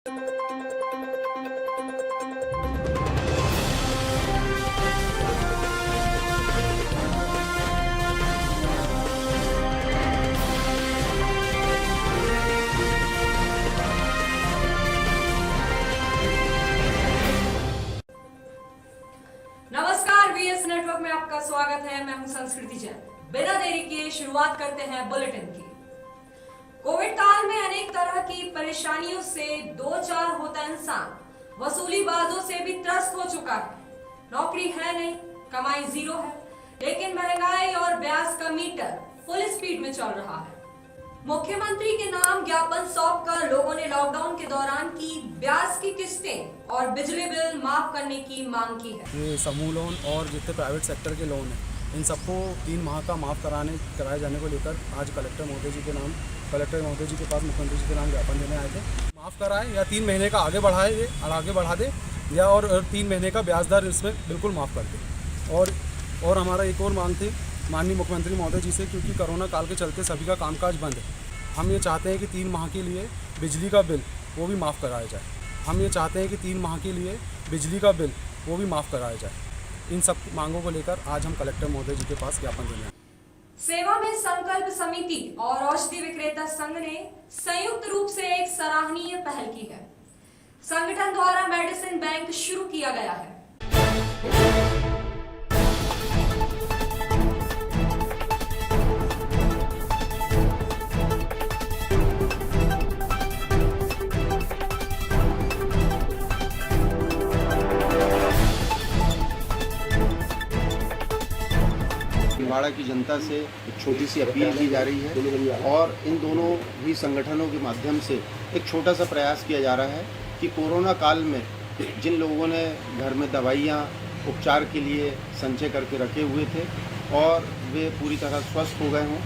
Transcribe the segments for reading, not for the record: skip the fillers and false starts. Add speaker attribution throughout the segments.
Speaker 1: नमस्कार, VS network में आपका स्वागत है। मैं हूं संस्कृति जैन। बिना देरी किए शुरुआत करते हैं बुलेटिन की। कोविड काल में अनेक तरह की परेशानियों से दो चार होता इंसान वसूलीबाजों से भी त्रस्त हो चुका है। नौकरी है नहीं, कमाई जीरो है, लेकिन महंगाई और ब्याज का मीटर फुल स्पीड में चल रहा है। मुख्यमंत्री के नाम ज्ञापन सौंपकर लोगों ने लॉकडाउन के दौरान की ब्याज की किस्तें और बिजली बिल माफ करने की मांग की है।
Speaker 2: ये समूह लोन और जितने प्राइवेट सेक्टर के लोन हैं, इन सबको 3 माह का माफ़ कराए जाने को लेकर आज कलेक्टर महोदय जी के पास मुख्यमंत्री जी के नाम ज्ञापन देने आए थे। माफ़ कराए या 3 महीने का आगे बढ़ा दे या और 3 महीने का ब्याज दर इसमें बिल्कुल माफ़ कर दे। और हमारा एक और मांग थी माननीय मुख्यमंत्री महोदय जी से, क्योंकि कोरोना काल के चलते सभी का कामकाज बंद है। हम ये चाहते हैं कि 3 माह के लिए बिजली का बिल वो भी माफ़ कराया जाए। इन सब मांगों को लेकर आज हम कलेक्टर महोदय जी के पास ज्ञापन देने आए।
Speaker 1: सेवा में संकल्प समिति और औषधि विक्रेता संघ ने संयुक्त रूप से एक सराहनीय पहल की है। संगठन द्वारा मेडिसिन बैंक शुरू किया गया है।
Speaker 3: छिंदवाड़ा की जनता से एक छोटी सी अपील की जा रही है और इन दोनों ही संगठनों के माध्यम से एक छोटा सा प्रयास किया जा रहा है कि कोरोना काल में जिन लोगों ने घर में दवाइयाँ उपचार के लिए संचय करके रखे हुए थे और वे पूरी तरह स्वस्थ हो गए हों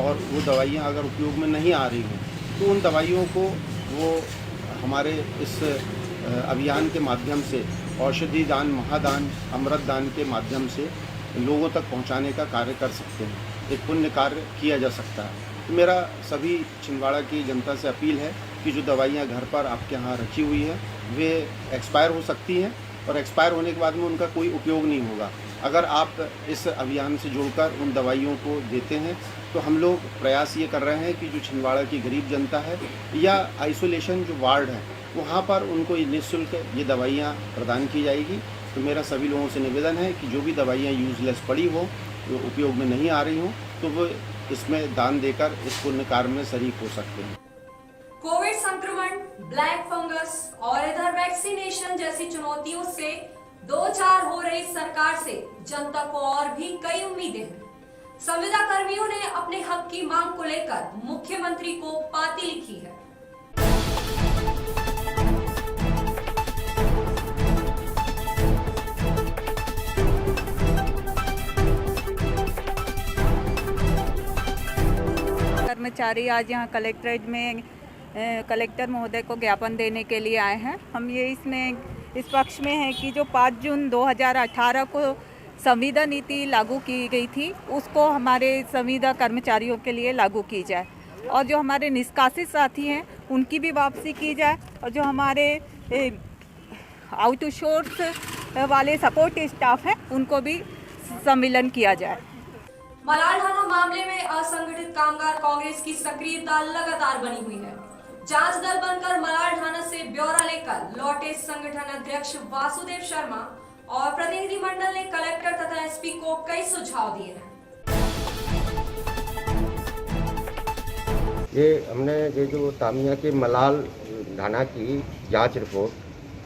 Speaker 3: और वो दवाइयाँ अगर उपयोग में नहीं आ रही हों, तो उन दवाइयों को वो हमारे इस अभियान के माध्यम से औषधि दान, महादान, अमृत दान के माध्यम से लोगों तक पहुंचाने का कार्य कर सकते हैं। एक पुण्य कार्य किया जा सकता है। तो मेरा सभी छिंदवाड़ा की जनता से अपील है कि जो दवाइयां घर पर आपके यहाँ रखी हुई है वे एक्सपायर हो सकती हैं और एक्सपायर होने के बाद में उनका कोई उपयोग नहीं होगा। अगर आप इस अभियान से जुड़कर उन दवाइयों को देते हैं तो हम लोग प्रयास ये कर रहे हैं कि जो छिंदवाड़ा की गरीब जनता है या आइसोलेशन जो वार्ड है वहाँ पर उनको निःशुल्क ये दवाइयाँ प्रदान की जाएगी। तो मेरा सभी लोगों से निवेदन है कि जो भी दवाइयाँ यूजलेस पड़ी हो, जो उपयोग में नहीं आ रही हो, तो वो इसमें दान देकर इस पुण्य कार्य में शरीक हो सकते हैं।
Speaker 1: कोविड संक्रमण, ब्लैक फंगस और इधर वैक्सीनेशन जैसी चुनौतियों से दो चार हो रही सरकार से जनता को और भी कई उम्मीदें हैं। संविदा कर्मियों ने अपने हक की मांग को लेकर मुख्यमंत्री को पाती लिखी है।
Speaker 4: कर्मचारी आज यहाँ कलेक्ट्रेट में कलेक्टर महोदय को ज्ञापन देने के लिए आए हैं। हम ये इस पक्ष में हैं कि जो 5 जून 2018 को संविदा नीति लागू की गई थी उसको हमारे संविदा कर्मचारियों के लिए लागू की जाए और जो हमारे निष्कासित साथी हैं उनकी भी वापसी की जाए और जो हमारे आउटसोर्स वाले सपोर्ट स्टाफ हैं उनको भी सम्मिलन किया जाए।
Speaker 1: मलालढाना मामले में असंगठित कामगार कांग्रेस की सक्रियता लगातार बनी हुई है। जांच दल बनकर मलालढाना से ब्यौरा लेकर लौटे संगठन अध्यक्ष वासुदेव शर्मा और प्रतिनिधिमंडल ने कलेक्टर तथा एसपी को कई सुझाव दिए हैं।
Speaker 5: ये हमने जो तामिया के मलालढाना की जांच रिपोर्ट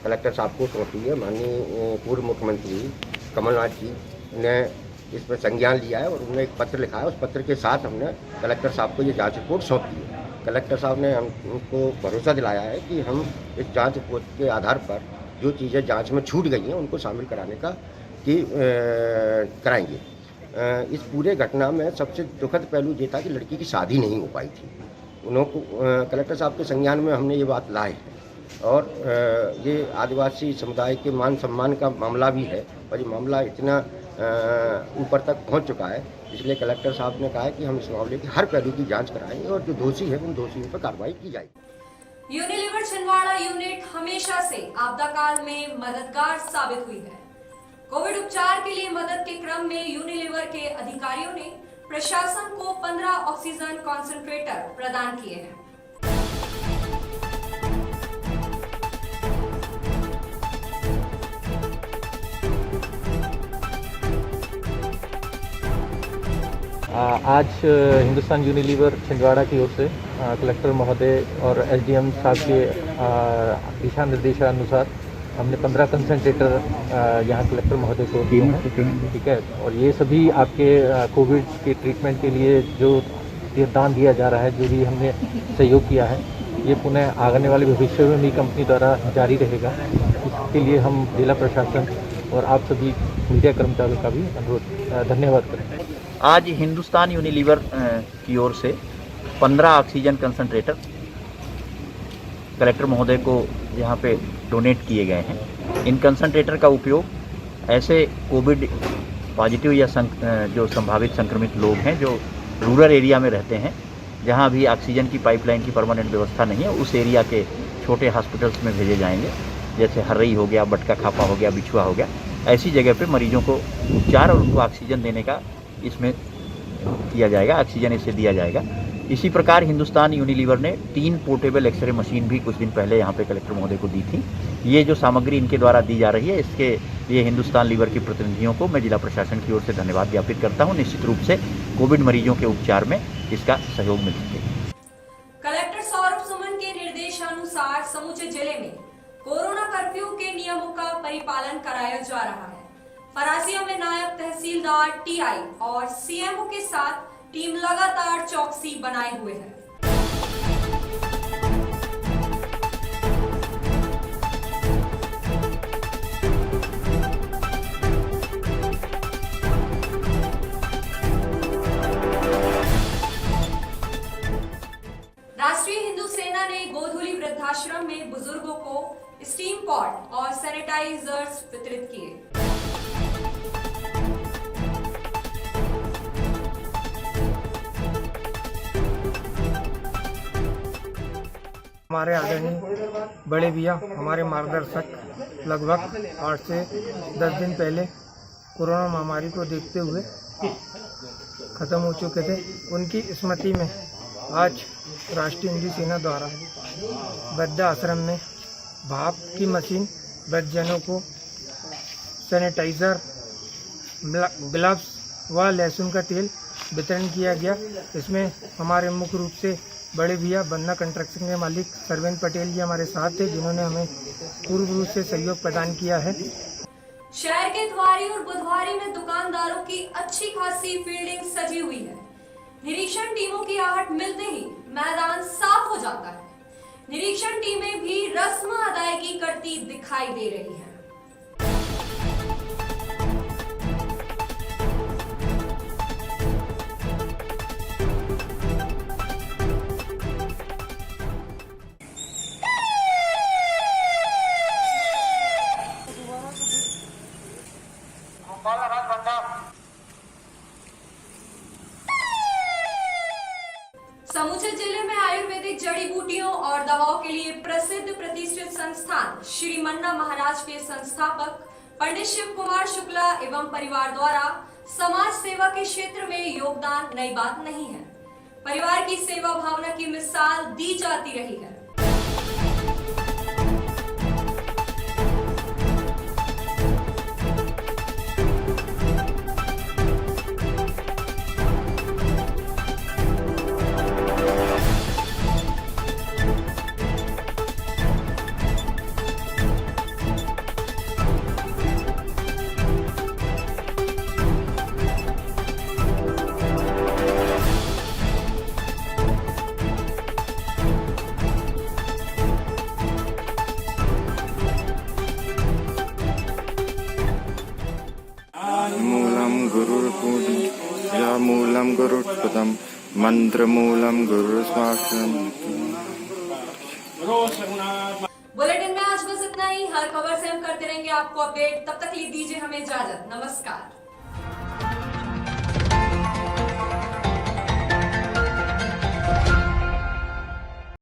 Speaker 5: कलेक्टर साहब को सौंपी है। माननीय पूर्व मुख्यमंत्री कमलनाथ जी ने इस पर संज्ञान लिया है और उन्होंने एक पत्र लिखा है। उस पत्र के साथ हमने कलेक्टर साहब को ये जांच रिपोर्ट सौंपी है। कलेक्टर साहब ने हमको भरोसा दिलाया है कि हम इस जांच रिपोर्ट के आधार पर जो चीज़ें जांच में छूट गई हैं उनको शामिल कराने का कराएंगे। इस पूरे घटना में सबसे दुखद पहलू ये था कि लड़की की शादी नहीं हो पाई थी। उनको कलेक्टर साहब के संज्ञान में हमने ये बात लाए है और ये आदिवासी समुदाय के मान सम्मान का मामला भी है और ये मामला इतना ऊपर तक पहुंच चुका है, इसलिए कलेक्टर साहब ने कहा है कि हम इस मामले की हर पहलू की जांच कराएंगे और जो दोषी है उन दोषियों पर कार्रवाई की जाएगी।
Speaker 1: यूनिलीवर छिंदवाड़ा यूनिट हमेशा से आपदा काल में मददगार साबित हुई है। कोविड उपचार के लिए मदद के क्रम में यूनिलीवर के अधिकारियों ने प्रशासन को 15 ऑक्सीजन कॉन्सेंट्रेटर प्रदान किए हैं।
Speaker 6: आज हिंदुस्तान यूनिलीवर छिंदवाड़ा की ओर से कलेक्टर महोदय और एसडीएम साहब के दिशा निर्देशानुसार हमने 15 कंसंट्रेटर यहाँ कलेक्टर महोदय को दिए हैं, ठीक है। और ये सभी आपके कोविड के ट्रीटमेंट के लिए जो दान दिया जा रहा है, जो भी हमने सहयोग किया है, ये पुनः आने वाले भविष्य में भी कंपनी द्वारा जारी रहेगा। इसके लिए हम जिला प्रशासन और आप सभी मीडिया कर्मचारियों का भी अनुरोध धन्यवाद करें।
Speaker 7: आज हिंदुस्तान यूनिलीवर की ओर से 15 ऑक्सीजन कंसंट्रेटर कलेक्टर महोदय को यहाँ पे डोनेट किए गए हैं। इन कंसंट्रेटर का उपयोग ऐसे कोविड पॉजिटिव या जो संभावित संक्रमित लोग हैं जो रूरल एरिया में रहते हैं, जहाँ भी ऑक्सीजन की पाइपलाइन की परमानेंट व्यवस्था नहीं है, उस एरिया के छोटे हॉस्पिटल्स में भेजे जाएंगे। जैसे हर्रई हो गया, बटका खापा हो गया, बिछुआ हो गया, ऐसी जगह पे मरीजों को उपचार और उनको ऑक्सीजन देने का इसमें किया जाएगा, ऑक्सीजन इसे दिया जाएगा। इसी प्रकार हिंदुस्तान यूनिलीवर ने 3 पोर्टेबल एक्सरे मशीन भी कुछ दिन पहले यहाँ पे कलेक्टर महोदय को दी थी। ये जो सामग्री इनके द्वारा दी जा रही है, इसके लिए हिंदुस्तान लीवर के प्रतिनिधियों को मैं जिला प्रशासन की ओर से धन्यवाद ज्ञापित करता हूँ। निश्चित रूप से कोविड मरीजों के उपचार में इसका सहयोग मिल सके।
Speaker 1: कलेक्टर सौरभ सुमन के निर्देशानुसार समूचे जिले में कोरोना कर्फ्यू के नियमों का परिपालन कराया जा रहा है। फरासिया में नायब तहसीलदार टीआई और सीएमओ के साथ टीम लगातार चौकसी बनाए हुए है। राष्ट्रीय हिंदू सेना ने गोधुली वृद्धाश्रम में बुजुर्गों को स्टीम पॉट और सैनिटाइजर्स वितरित किए।
Speaker 8: हमारे आदरणीय बड़े भैया, हमारे मार्गदर्शक लगभग 8 से 10 दिन पहले कोरोना महामारी को देखते हुए ख़त्म हो चुके थे। उनकी स्मृति में आज राष्ट्रीय हिंदू सेना द्वारा वृद्ध आश्रम में भाप की मशीन, वृद्धजनों को सैनिटाइज़र, ग्लव्स व लहसुन का तेल वितरण किया गया। इसमें हमारे मुख्य रूप से बड़े भैया बन्ना कंस्ट्रक्शन के मालिक सरवेन पटेल जी हमारे साथ थे, जिन्होंने हमें पूर्ण रूप से सहयोग प्रदान किया है।
Speaker 1: शहर के द्वारी और बुधवारी में दुकानदारों की अच्छी खासी फील्डिंग सजी हुई है। निरीक्षण टीमों की आहट मिलते ही मैदान साफ हो जाता है। निरीक्षण टीमें भी रस्म अदायगी करती दिखाई दे रही है। समूचे जिले में आयुर्वेदिक जड़ी बूटियों और दवाओं के लिए प्रसिद्ध प्रतिष्ठित संस्थान श्री मन्ना महाराज के संस्थापक पंडित शिव कुमार शुक्ला एवं परिवार द्वारा समाज सेवा के क्षेत्र में योगदान नई बात नहीं है। परिवार की सेवा भावना की मिसाल दी जाती रही है।
Speaker 9: मूलम गुरुपदम मंत्रमूलम गुरुस्वाक्षरम।
Speaker 1: बुलेटिन में आज बस इतना ही। हर खबर से हम करते रहेंगे आपको अपडेट। तब तक दीजिए हमें इजाजत। नमस्कार।